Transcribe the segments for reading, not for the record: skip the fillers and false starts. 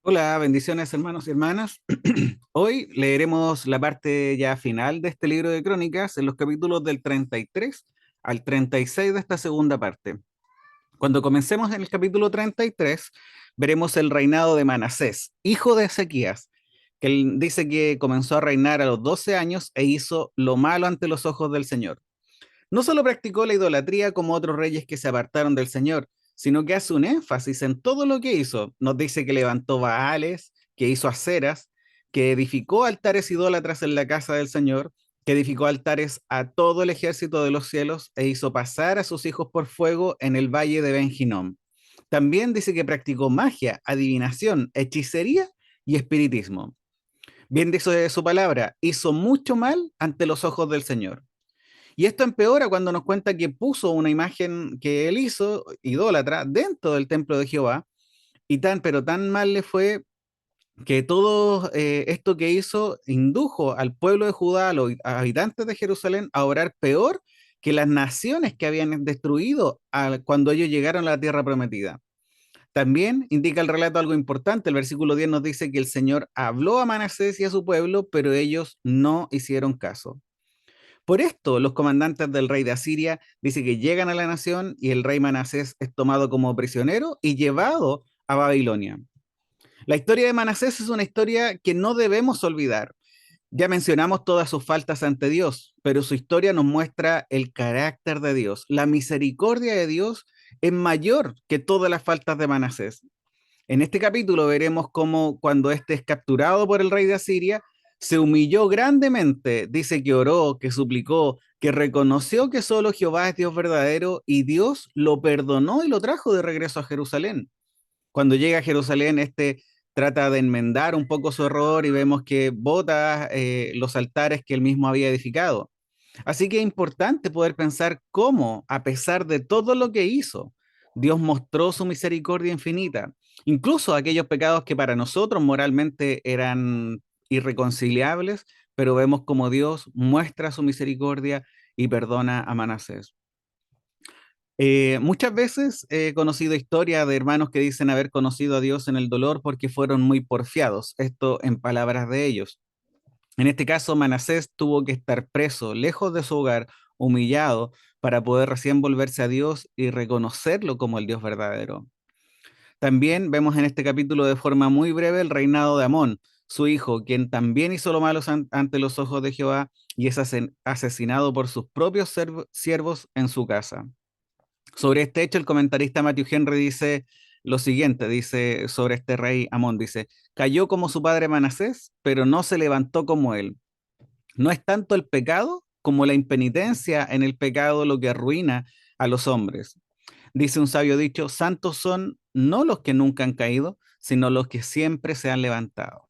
Hola, bendiciones hermanos y hermanas. Hoy leeremos la parte ya final de este libro de Crónicas en los capítulos del 33 al 36 de esta segunda parte. Cuando comencemos en el capítulo 33, veremos el reinado de Manasés, hijo de Ezequías, que él dice que comenzó a reinar a los 12 años e hizo lo malo ante los ojos del Señor. No solo practicó la idolatría como otros reyes que se apartaron del Señor, sino que hace un énfasis en todo lo que hizo. Nos dice que levantó baales, que hizo aceras, que edificó altares idólatras en la casa del Señor, que edificó altares a todo el ejército de los cielos e hizo pasar a sus hijos por fuego en el valle de Ben Hinnom. También dice que practicó magia, adivinación, hechicería y espiritismo. Bien dice su palabra, hizo mucho mal ante los ojos del Señor. Y esto empeora cuando nos cuenta que puso una imagen que él hizo, idólatra, dentro del templo de Jehová, y pero tan mal le fue que todo esto que hizo indujo al pueblo de Judá, a los habitantes de Jerusalén, a orar peor que las naciones que habían destruido cuando ellos llegaron a la tierra prometida. También indica el relato algo importante. El versículo 10 nos dice que el Señor habló a Manasés y a su pueblo, pero ellos no hicieron caso. Por esto, los comandantes del rey de Asiria dicen que llegan a la nación y el rey Manasés es tomado como prisionero y llevado a Babilonia. La historia de Manasés es una historia que no debemos olvidar. Ya mencionamos todas sus faltas ante Dios, pero su historia nos muestra el carácter de Dios. La misericordia de Dios es mayor que todas las faltas de Manasés. En este capítulo veremos cómo cuando éste es capturado por el rey de Asiria, se humilló grandemente, dice que oró, que suplicó, que reconoció que solo Jehová es Dios verdadero y Dios lo perdonó y lo trajo de regreso a Jerusalén. Cuando llega a Jerusalén, este trata de enmendar un poco su error y vemos que bota los altares que él mismo había edificado. Así que es importante poder pensar cómo, a pesar de todo lo que hizo, Dios mostró su misericordia infinita. Incluso aquellos pecados que para nosotros moralmente eran irreconciliables, pero vemos como Dios muestra su misericordia y perdona a Manasés. Muchas veces he conocido historias de hermanos que dicen haber conocido a Dios en el dolor porque fueron muy porfiados, esto en palabras de ellos. En este caso, Manasés tuvo que estar preso, lejos de su hogar, humillado, para poder recién volverse a Dios y reconocerlo como el Dios verdadero. También vemos en este capítulo de forma muy breve el reinado de Amón, su hijo, quien también hizo lo malo ante los ojos de Jehová y es asesinado por sus propios siervos en su casa. Sobre este hecho, el comentarista Matthew Henry dice lo siguiente, dice sobre este rey Amón, dice, cayó como su padre Manasés, pero no se levantó como él. No es tanto el pecado como la impenitencia en el pecado lo que arruina a los hombres. Dice un sabio dicho, santos son no los que nunca han caído, sino los que siempre se han levantado.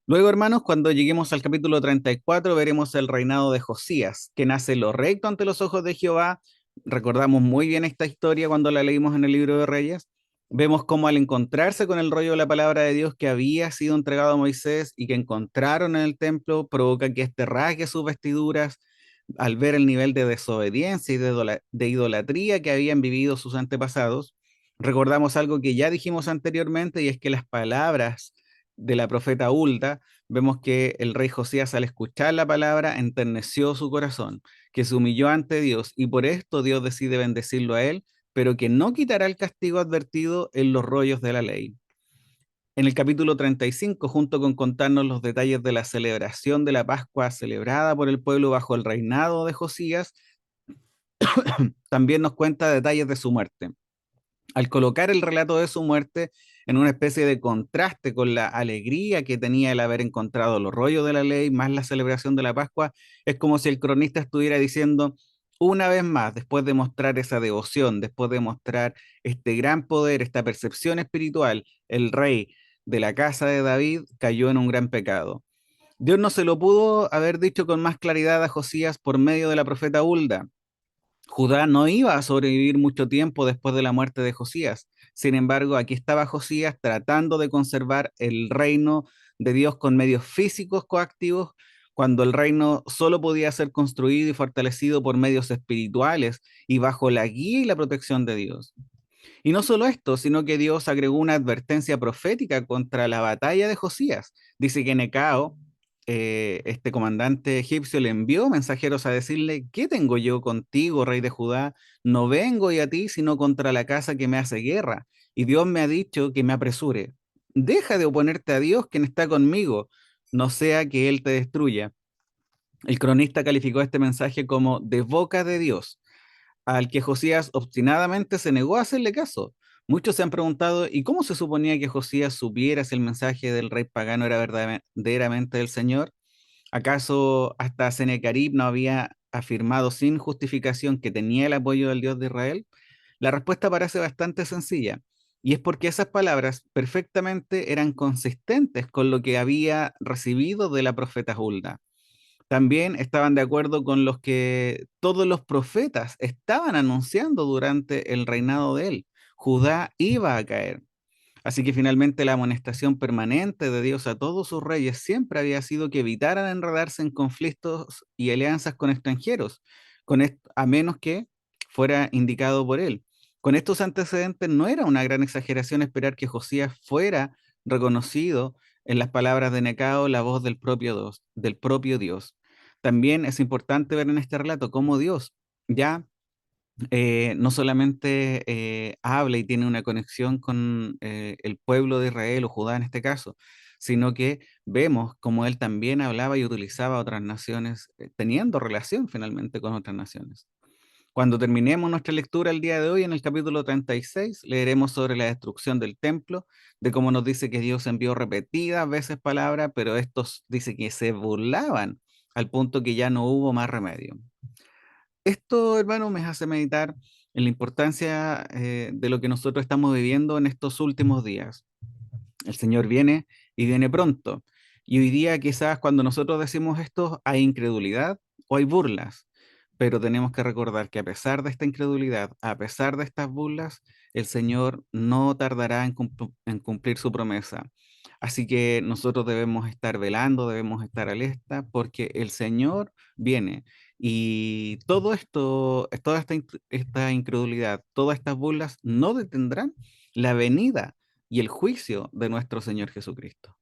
Luego, hermanos, cuando lleguemos al capítulo 34, veremos el reinado de Josías, que nace lo recto ante los ojos de Jehová. Recordamos muy bien esta historia cuando la leímos en el libro de Reyes. Vemos cómo al encontrarse con el rollo de la palabra de Dios que había sido entregado a Moisés y que encontraron en el templo, provoca que este rasgue sus vestiduras al ver el nivel de desobediencia y de idolatría que habían vivido sus antepasados. Recordamos algo que ya dijimos anteriormente y es que las palabras de la profeta Hulda, vemos que el rey Josías al escuchar la palabra enterneció su corazón, que se humilló ante Dios y por esto Dios decide bendecirlo a él, pero que no quitará el castigo advertido en los rollos de la ley. En el capítulo 35, junto con contarnos los detalles de la celebración de la Pascua celebrada por el pueblo bajo el reinado de Josías, también nos cuenta detalles de su muerte. Al colocar el relato de su muerte en una especie de contraste con la alegría que tenía el haber encontrado los rollos de la ley, más la celebración de la Pascua, es como si el cronista estuviera diciendo, una vez más, después de mostrar esa devoción, después de mostrar este gran poder, esta percepción espiritual, el rey de la casa de David cayó en un gran pecado. Dios no se lo pudo haber dicho con más claridad a Josías por medio de la profeta Hulda. Judá no iba a sobrevivir mucho tiempo después de la muerte de Josías. Sin embargo, aquí estaba Josías tratando de conservar el reino de Dios con medios físicos coactivos, cuando el reino solo podía ser construido y fortalecido por medios espirituales y bajo la guía y la protección de Dios. Y no solo esto, sino que Dios agregó una advertencia profética contra la batalla de Josías. Dice que Necao, este comandante egipcio, le envió mensajeros a decirle: ¿qué tengo yo contigo, rey de Judá? No vengo y a ti, sino contra la casa que me hace guerra. Y Dios me ha dicho que me apresure. Deja de oponerte a Dios, quien está conmigo, no sea que Él te destruya. El cronista calificó este mensaje como de boca de Dios, al que Josías obstinadamente se negó a hacerle caso. Muchos se han preguntado: ¿y cómo se suponía que Josías supiera si el mensaje del rey pagano era verdaderamente del Señor? ¿Acaso hasta Sennacherib no había afirmado sin justificación que tenía el apoyo del Dios de Israel? La respuesta parece bastante sencilla, y es porque esas palabras perfectamente eran consistentes con lo que había recibido de la profeta Hulda. También estaban de acuerdo con los que todos los profetas estaban anunciando durante el reinado de él. Judá iba a caer. Así que finalmente la amonestación permanente de Dios a todos sus reyes siempre había sido que evitaran enredarse en conflictos y alianzas con extranjeros, a menos que fuera indicado por él. Con estos antecedentes no era una gran exageración esperar que Josías fuera reconocido en las palabras de Necao la voz del propio Dios. También es importante ver en este relato cómo Dios ya no solamente habla y tiene una conexión con el pueblo de Israel o Judá en este caso, sino que vemos como él también hablaba y utilizaba otras naciones, teniendo relación finalmente con otras naciones. Cuando terminemos nuestra lectura el día de hoy, en el capítulo 36, leeremos sobre la destrucción del templo, de cómo nos dice que Dios envió repetidas veces palabras, pero estos dice que se burlaban al punto que ya no hubo más remedio. Esto, hermano, me hace meditar en la importancia de lo que nosotros estamos viviendo en estos últimos días. El Señor viene y viene pronto. Y hoy día quizás cuando nosotros decimos esto hay incredulidad o hay burlas, pero tenemos que recordar que a pesar de esta incredulidad, a pesar de estas burlas, el Señor no tardará en cumplir su promesa. Así que nosotros debemos estar velando, debemos estar alerta, porque el Señor viene. Y todo esto, toda esta incredulidad, todas estas burlas no detendrán la venida y el juicio de nuestro Señor Jesucristo.